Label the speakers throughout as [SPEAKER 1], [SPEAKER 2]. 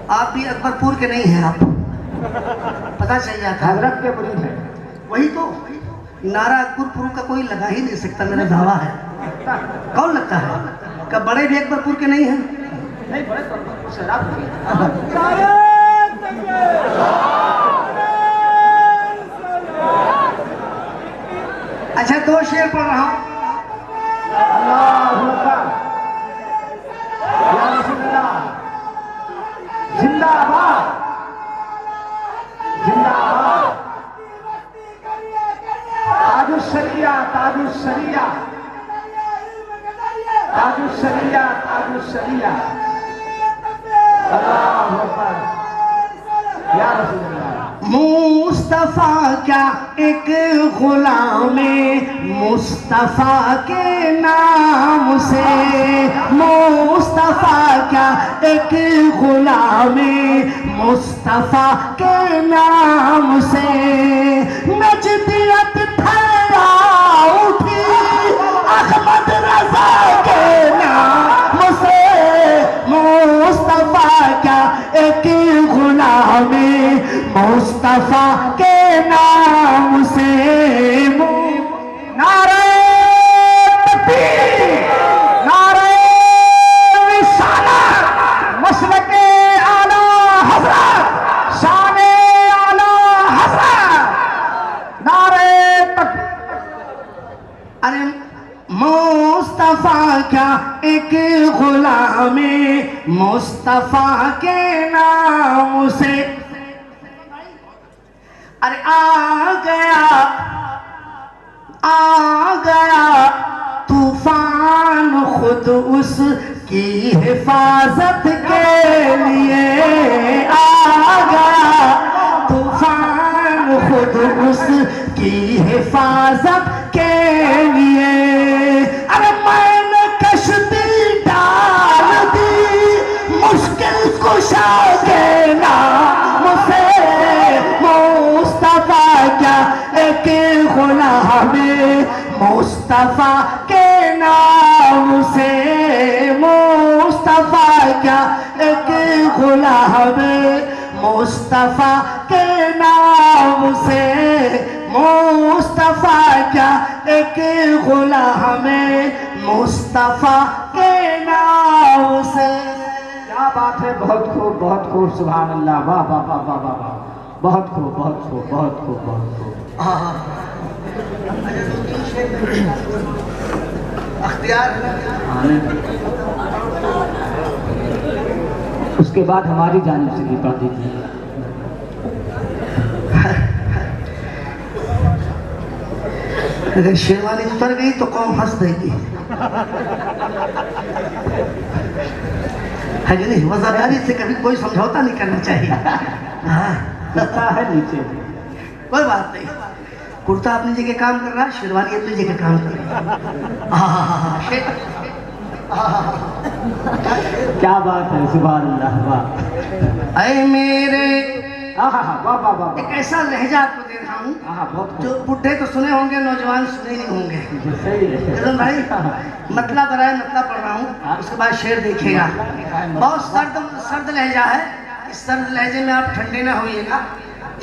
[SPEAKER 1] आप भी अकबरपुर के नहीं हैं, आप पता चल जाता है।
[SPEAKER 2] हजरत के मुरीद है।
[SPEAKER 1] वही तो नारा अकबरपुर का कोई लगा ही नहीं सकता, मेरा दावा है। कौन लगता है? क्या बड़े भी अकबरपुर के नहीं हैं?
[SPEAKER 2] नहीं, बड़े शराब
[SPEAKER 1] अच्छा, दो शेर पढ़ रहा हूँ।
[SPEAKER 2] जिंदाबाद जिंदाबाद। ताजुशरिया ताजुशरिया ताजुशरिया ताजुशरिया। अल्लाहु अकबर या रसूल अल्लाह।
[SPEAKER 1] मुस्तफा क्या एक गुलाम मुस्तफा के नाम से, मुस्तफा क्या एक गुलाम मुस्तफा के नाम से, नजदियत फैला उठी अहमद रजा के नाम से। मुस्तफा क्या एक गुलाम मुस्तफा के नाम से। नारे तकबीर, नारे रिसालत, मसलके आला हज़रत, शाने आला हज़रत, नारे तकबीर। अरे मुस्तफा क्या एक गुलाम मुस्तफा के नाम से। अरे आ गया तूफान खुद उसकी हिफाजत के लिए। आ गया तूफान खुद उसकी हिफाजत के लिए। अरे मैंने कश्ती डाल दी मुश्किल कुशा के नाम से। मुस्तफा क्या एक गुलाम मुस्तफा के नाम से। मुस्तफा क्या एक गुलाम मुस्तफा के नाम से। मुस्तफा क्या एक गुलाम मुस्तफा के नाम से।
[SPEAKER 2] क्या बात है, बहुत खूब सुभान अल्लाह। वाह वाह वाह वाह वाह वाह, बहुत खूब बहुत खूब बहुत खूब बहुत खूब।
[SPEAKER 1] अख्तियार
[SPEAKER 2] उसके बाद हमारी जानिब से भी पढ़ दीजिए।
[SPEAKER 1] अगर शेरवानी उतर गई तो कौम हंस देगी, है कि नहीं? वज़ादारी से कभी कोई समझौता नहीं करना चाहिए। हाँ,
[SPEAKER 2] है नीचे
[SPEAKER 1] कोई बात नहीं। कुर्ता अपनी जगह काम कर रहा है, शेरवानी अपनी जगह काम कर रही है।
[SPEAKER 2] क्या बात है, सुभान अल्लाह। वाह
[SPEAKER 1] ऐ मेरे,
[SPEAKER 2] वाह वाह वाह।
[SPEAKER 1] एक ऐसा लहजा आपको दे रहा हूँ जो बुढ़े तो सुने होंगे, नौजवान सुने नहीं होंगे। चलो भाई, मतलब बराए मतलब पढ़ रहा हूँ, उसके बाद शेर देखिएगा। बहुत सर्द लहजा है। इस सर्द लहजे में आप ठंडे ना होइएगा।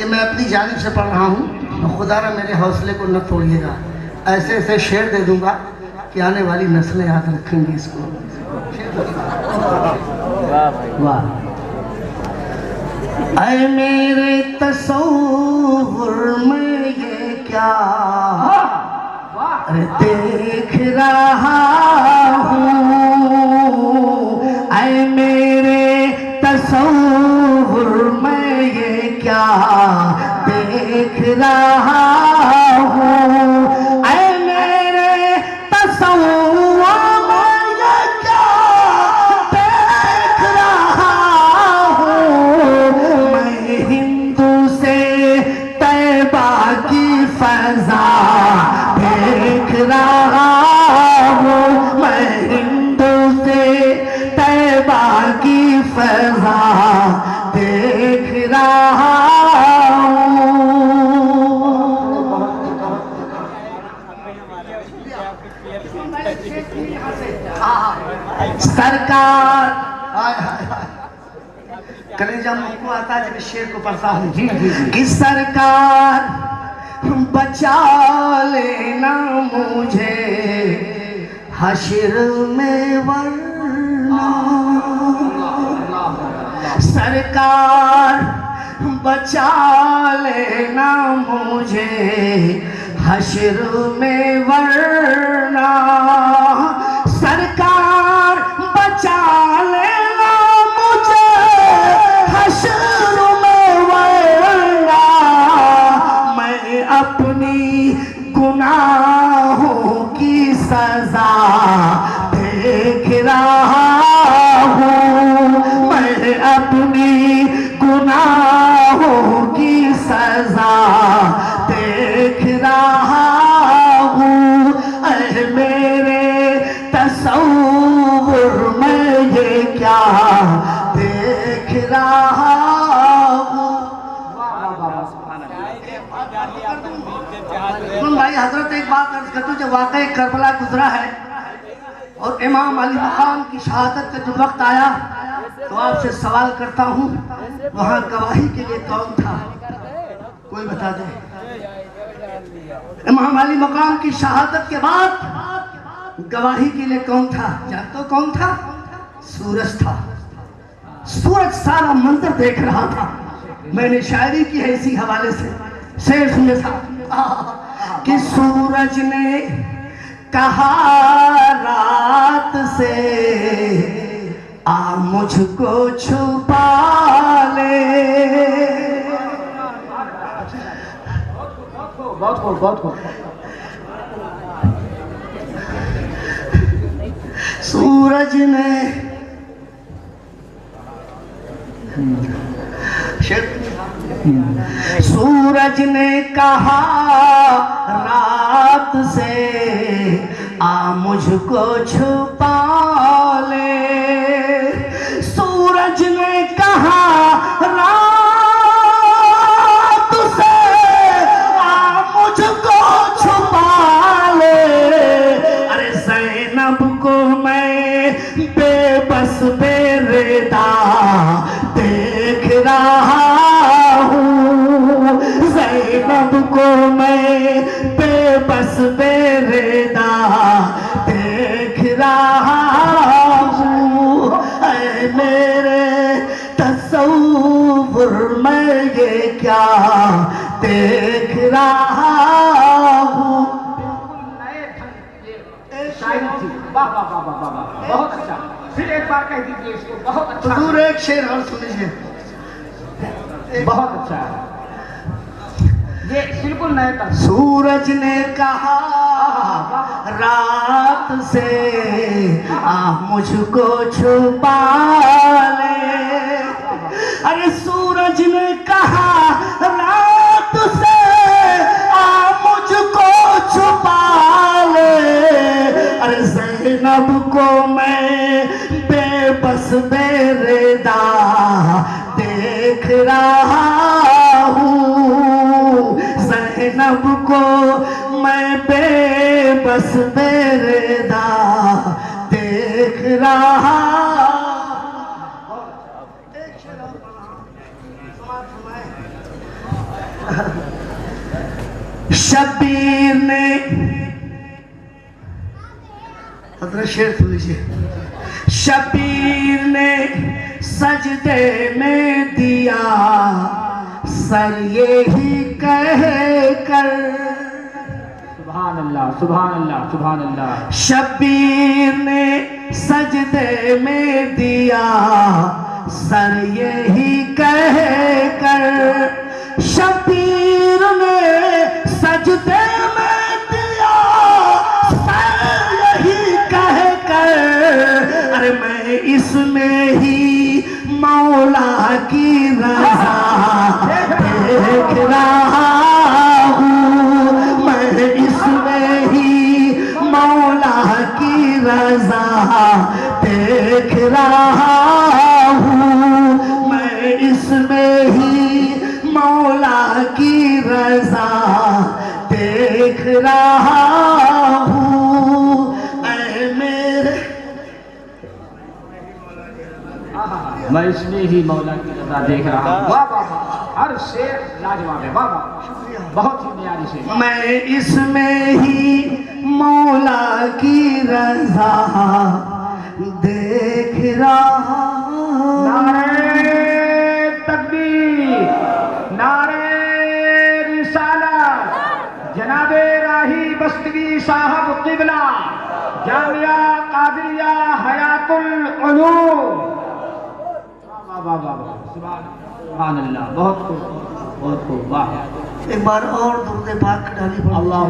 [SPEAKER 1] ये मैं अपनी जानिब से पढ़ रहा हूँ, तो खुदा ना मेरे हौसले को न तोड़िएगा। ऐसे ऐसे शेर दे दूंगा कि आने वाली नस्लें याद रखेंगी इसको।
[SPEAKER 2] वाह।
[SPEAKER 1] ऐ मेरे तसव्वुर में ये क्या देख रहा हूँ। ऐ मेरे तसव्वुर में ये क्या देख रहा हूँ। ऐ मेरे तसव्वुर में ये क्या देख रहा हूँ। मैं हिंदू से तैबा की फज़ा देख रहा हूँ। मैं हिंदू से तैबा की फज़ा देख रहा हूँ। सरकार कलेजा मुझको आता है जब शेर को पढ़ता हूँ
[SPEAKER 2] जी जी जी।
[SPEAKER 1] कि सरकार बचा लेना मुझे हश्र में वरना, सरकार बचा लेना मुझे हश्र में वरना, सरकार बचा लेना मुझे हश्र में वरना, मैं अपनी गुनाहों की सजा देख रहा हूँ, मैं अपनी गुनाहों की सजा देख रहा हूँ। अरे मेरे तसव्वुर में ये क्या देख रहा हूँ। सुन भाई हजरत, एक बात अर्ज करता हूँ, जब वाकई करबला गुजरा है और इमाम अली मकाम की शहादत का जब वक्त आया तो आपसे सवाल करता हूँ, वहाँ गवाही के लिए कौन था? कोई बता दे। इमाम अली मकाम की शहादत के बाद गवाही के लिए कौन था? जानते हो कौन था? सूरज था। सूरज सारा मंजर देख रहा था। मैंने शायरी की है इसी हवाले से, शेर सुने था कि सूरज ने कहा रात से आ मुझको छुपा ले,
[SPEAKER 2] बहुत खूब बहुत खूब।
[SPEAKER 1] सूरज ने सूरज ने कहा रात से आ मुझको छुपा ले, सूरज ने कहा रात से आ मुझको छुपा ले। अरे ज़ैनब को मैं बेबस बेरेदा देख रहा हूँ, ज़ैनब को मैं बेबस बेरेदा देख रहा हूँ। ऐ मेरे तसव्वुर में ये क्या देख रहा हूँ।
[SPEAKER 2] शायरी थी, वाह वाह वाह वाह वाह, बहुत अच्छा। फिर एक बार कह दीजिए इसको, बहुत अच्छा।
[SPEAKER 1] हुजूर एक शेर और सुन लीजिए,
[SPEAKER 2] बहुत अच्छा है ये, बिल्कुल नए तक।
[SPEAKER 1] सूरज ने कहा रात से आ मुझको छुपा ले। अरे सूरज ने कहा रात से आ मुझको छुपा ले। अरे ज़ैनब को मैं बेबस बेरेदा देख रहा हूँ, ज़ैनब को मैं बेबस बेरेदा देख रहा। शब्बीर ने हज़रत शेर सुन लीजिए, शब्बीर ने सजदे में दिया सर यही कह कर।
[SPEAKER 2] सुभान अल्लाह सुभान अल्लाह सुभान अल्लाह।
[SPEAKER 1] शब्बीर ने सजदे में दिया सर यही कह कर। शब्बीर ने सजदे में दिया सर यही कह कर। अरे मैं इसमें ही मौला की रज़ा देख रहा हूँ, मैं इसमें ही मौला की रज़ा देख रहा हूँ, मैं इसमें ही मौला की रज़ा देख रहा हूँ।
[SPEAKER 2] इसमें ही मौला की रजा देख रहा हूँ। वाह वाह वाह, हर शेर लाजवाब है। वाह वाह, बहुत ही न्यारी शेर।
[SPEAKER 1] मैं इसमें ही मौला की रजा देख रहा हूं।
[SPEAKER 2] नारे तकबीर, नारे रिसालत, जनाबे राही बस्तगी साहब किबला, जामिया कादिरिया हयातुल उलूम। वाह वाह वाह वाह, सुभान अल्लाह, बहुत खूब, बहुत खूब। वाह,
[SPEAKER 1] एक बार और दुरूद पाक डाली पढ़ो।
[SPEAKER 2] अल्लाह